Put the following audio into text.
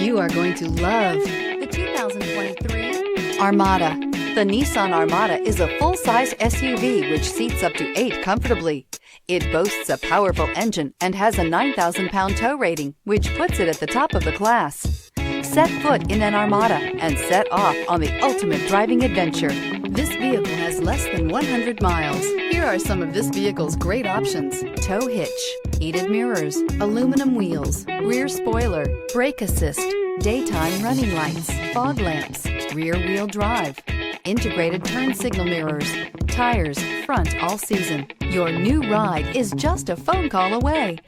You are going to love the 2023 Armada. The Nissan Armada is a full-size SUV which seats up to 8 comfortably. It boasts a powerful engine and has a 9,000-pound tow rating, which puts it at the top of the class. Set foot in an Armada and set off on the ultimate driving adventure. This vehicle has less than 100 miles. Here are some of this vehicle's great options: tow hitch, heated mirrors, aluminum wheels, rear spoiler, brake assist, daytime running lights, fog lamps, rear wheel drive, integrated turn signal mirrors, tires front all season. Your new ride is just a phone call away.